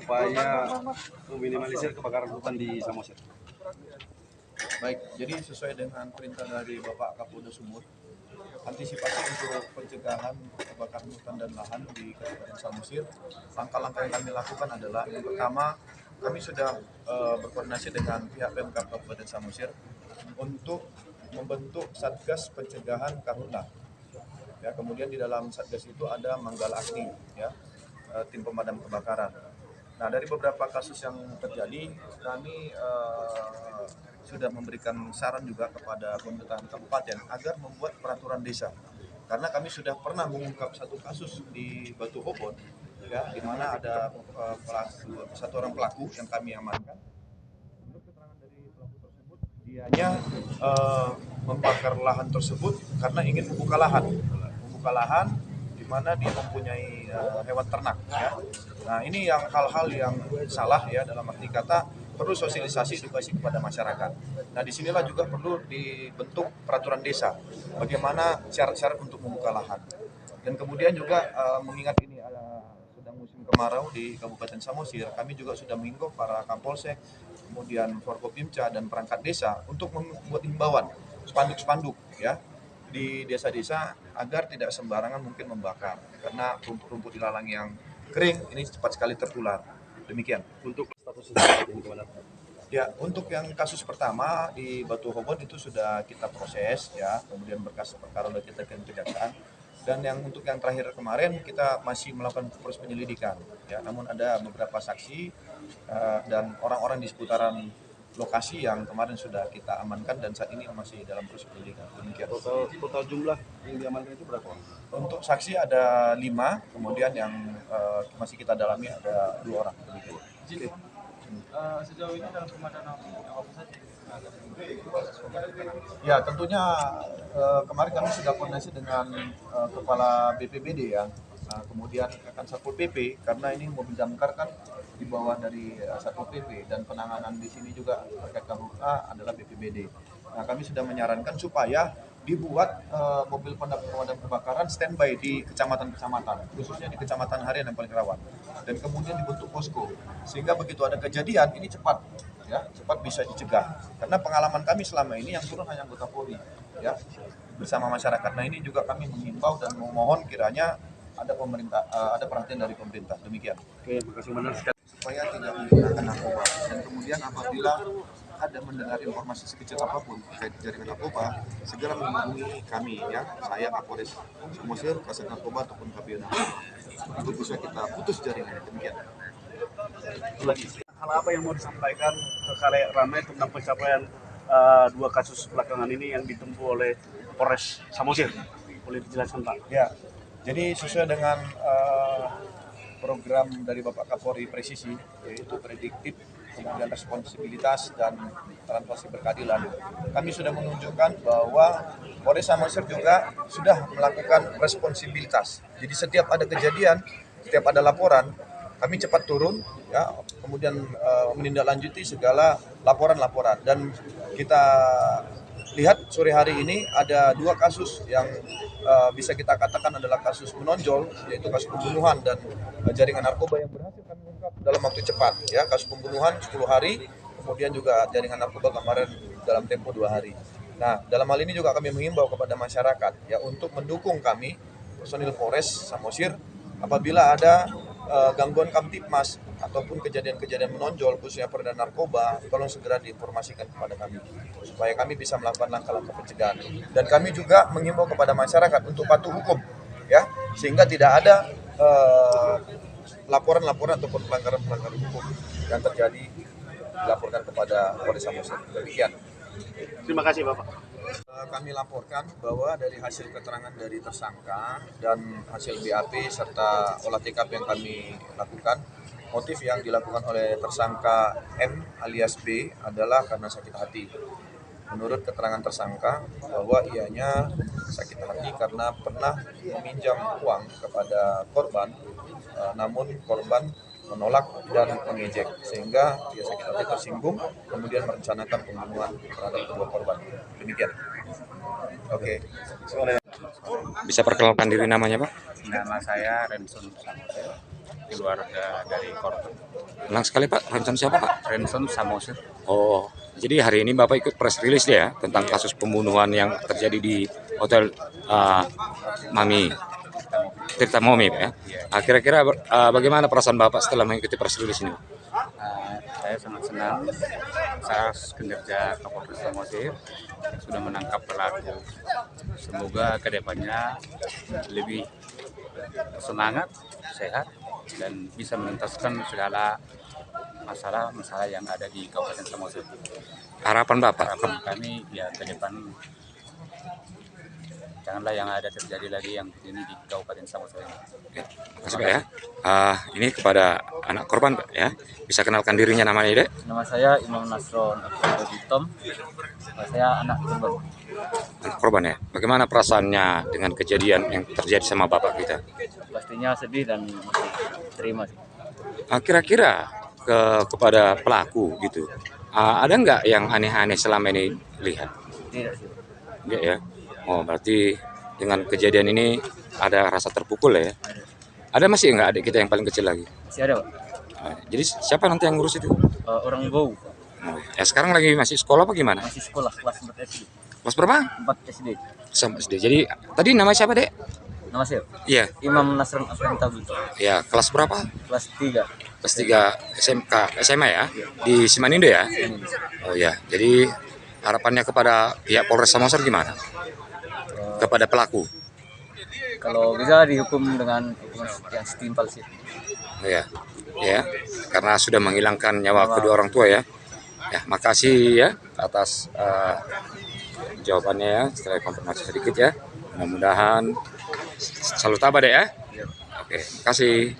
upaya meminimalisir kebakaran hutan di Samosir. Baik, jadi sesuai dengan perintah dari Bapak Kapolda Sumut, antisipasi untuk pencegahan kebakaran hutan dan lahan di Kabupaten Samosir, langkah-langkah yang kami lakukan adalah yang pertama, kami sudah berkoordinasi dengan pihak Pemkab Kabupaten Samosir untuk membentuk Satgas Pencegahan Karhutla. Ya, kemudian di dalam Satgas itu ada Manggala Agni, ya, tim pemadam kebakaran. Nah, dari beberapa kasus yang terjadi, kami sudah memberikan saran juga kepada pemerintahan kabupaten agar membuat peraturan desa. Karena kami sudah pernah mengungkap satu kasus di Batu Hobon, ya, di mana ada satu orang pelaku yang kami amankan. Menurut keterangan dari pelaku tersebut, dianya membakar lahan tersebut karena ingin membuka lahan di mana dia mempunyai hewan ternak, ya. Nah, ini yang hal-hal yang salah, ya, dalam arti kata perlu sosialisasi edukasi kepada masyarakat. Nah, disinilah juga perlu dibentuk peraturan desa bagaimana syarat-syarat untuk membuka lahan. Dan kemudian juga mengingat ini sedang musim kemarau di Kabupaten Samosir, kami juga sudah mengimbau para Kapolsek, kemudian Forkopimca dan perangkat desa untuk membuat himbauan spanduk-spanduk, ya, di desa-desa agar tidak sembarangan mungkin membakar karena rumput-rumput ilalang yang kering ini cepat sekali tertular. Demikian. Untuk status ini gimana? Ya, untuk yang kasus pertama di Batu Hobon itu sudah kita proses, ya, kemudian berkas perkara sudah kita kirim ke kejaksaan. Dan yang untuk yang terakhir kemarin kita masih melakukan proses penyelidikan, ya, namun ada beberapa saksi dan orang-orang di seputaran lokasi yang kemarin sudah kita amankan dan saat ini masih dalam proses penyelidikan. Demikian. Total jumlah yang diamankan itu berapa? Untuk saksi ada 5, kemudian yang masih kita dalami ada 2 orang. Demikian. Sejauh ini dalam pemadaman api apa saja? Ya, tentunya kemarin kami sudah koordinasi dengan Kepala BPBD, ya, kemudian rekan Satpol PP, karena ini mobil damkar kan di bawah dari Satpol PP dan penanganan di sini juga terkait Karhutla adalah BPBD. Nah, kami sudah menyarankan supaya dibuat mobil pemadam kebakaran standby di kecamatan-kecamatan, khususnya di Kecamatan Harian yang paling rawan. Dan kemudian dibentuk posko, sehingga begitu ada kejadian ini cepat, ya, cepat bisa dicegah. Karena pengalaman kami selama ini yang turun hanya anggota Polri, ya, bersama masyarakat. Nah, ini juga kami mengimbau dan memohon kiranya ada perhatian dari pemerintah. Demikian. Oke, makasih banyak. Supaya tidak menggunakan narkoba, dan kemudian apabila ada mendengar informasi sekecil apapun terkait jaringan narkoba, segera menghubungi kami, ya, saya Kapolres Samosir, Kasat Narkoba ataupun Kabio Narkoba, untuk bisa kita putus jaringan. Demikian. Hal apa yang mau disampaikan ke khalayak ramai tentang pencapaian 2 kasus belakangan ini yang ditempuh oleh Polres Samosir? Boleh dijelaskan, Pak? Ya, jadi sesuai dengan program dari Bapak Kapolri Presisi, yaitu prediktif, kemudian responsibilitas dan transparansi berkeadilan, kami sudah menunjukkan bahwa Polres Samosir juga sudah melakukan responsibilitas. Jadi setiap ada kejadian, setiap ada laporan, kami cepat turun, ya, kemudian menindaklanjuti segala laporan-laporan. Dan kita lihat sore hari ini ada 2 kasus yang bisa kita katakan adalah kasus menonjol, yaitu kasus pembunuhan dan jaringan narkoba yang berhasil kami ungkap dalam waktu cepat, ya. Kasus pembunuhan 10 hari, kemudian juga jaringan narkoba kemarin dalam tempo 2 hari. Nah, dalam hal ini juga kami mengimbau kepada masyarakat, ya, untuk mendukung kami personil Polres Samosir apabila ada gangguan Kamtipmas ataupun kejadian-kejadian menonjol khususnya peredaran narkoba, tolong segera diinformasikan kepada kami supaya kami bisa melakukan langkah-langkah pencegahan. Dan kami juga mengimbau kepada masyarakat untuk patuh hukum, ya, sehingga tidak ada laporan-laporan ataupun pelanggaran-pelanggaran hukum yang terjadi dilaporkan kepada Polres Samosir. Demikian. Terima kasih, Bapak. Kami laporkan bahwa dari hasil keterangan dari tersangka dan hasil BAP serta olah TKP yang kami lakukan, motif yang dilakukan oleh tersangka M alias B adalah karena sakit hati. Menurut keterangan tersangka bahwa ianya sakit hati karena pernah meminjam uang kepada korban, namun korban menolak dan mengejek, sehingga dia sakit hati, tersinggung, kemudian merencanakan pembunuhan terhadap kedua korban. Demikian. Oke. Bisa perkenalkan diri namanya, Pak? Nama saya Renson Samosir. keluarga dari korban. Ulang sekali Pak, Renson siapa Pak? Renson Samosir. Oh, jadi hari ini Bapak ikut press release ya tentang kasus pembunuhan yang terjadi di Hotel Mami Tirta Momi Pak ya. Kira-kira bagaimana perasaan Bapak setelah mengikuti press release ini? Saya sangat senang atas kinerja Kapolres Samosir sudah menangkap pelaku. Semoga kedepannya lebih semangat, sehat, dan bisa menuntaskan segala masalah-masalah yang ada di Kabupaten Samosir. Harapan Bapak? Harapan kami ya ke depan janganlah yang ada terjadi lagi yang ini di Kabupaten Samosir ini. Masuk Pak ya. Ini kepada anak korban Pak ya. Bisa kenalkan dirinya namanya Dek? Nama saya Imam Nasron Abdul Hitom. Saya anak korban. Anak korban ya. Bagaimana perasaannya dengan kejadian yang terjadi sama Bapak kita? Pastinya sedih dan masih terima sih. Kira-kira kepada pelaku gitu. Ada nggak yang aneh-aneh selama ini lihat? Tidak sih. Enggak ya. Oh, berarti dengan kejadian ini ada rasa terpukul ya. Ada masih nggak adik kita yang paling kecil lagi? Masih ada, Pak. Jadi siapa nanti yang ngurus itu? Orang Bau. Oh, ya sekarang lagi masih sekolah apa gimana? Masih sekolah kelas 4 SD. Kelas berapa? 4 SD. Sama SD. Jadi tadi nama siapa Dek? Nama saya Iya. Imam Nasron Abdul. Ya, kelas berapa? Kelas 3. Kelas 3 SMA ya? Di Simanindo ya? Oh ya. Jadi harapannya kepada pihak Polres Samosir gimana? Kepada pelaku? Kalau bisa dihukum dengan hukuman yang setimpal sih. Oh ya. Ya, karena sudah menghilangkan nyawa kedua orang tua ya. Ya, makasih ya atas jawabannya ya. Setelah konfirmasi sedikit ya. Mudah-mudahan selalu tabah deh ya. Oke, makasih.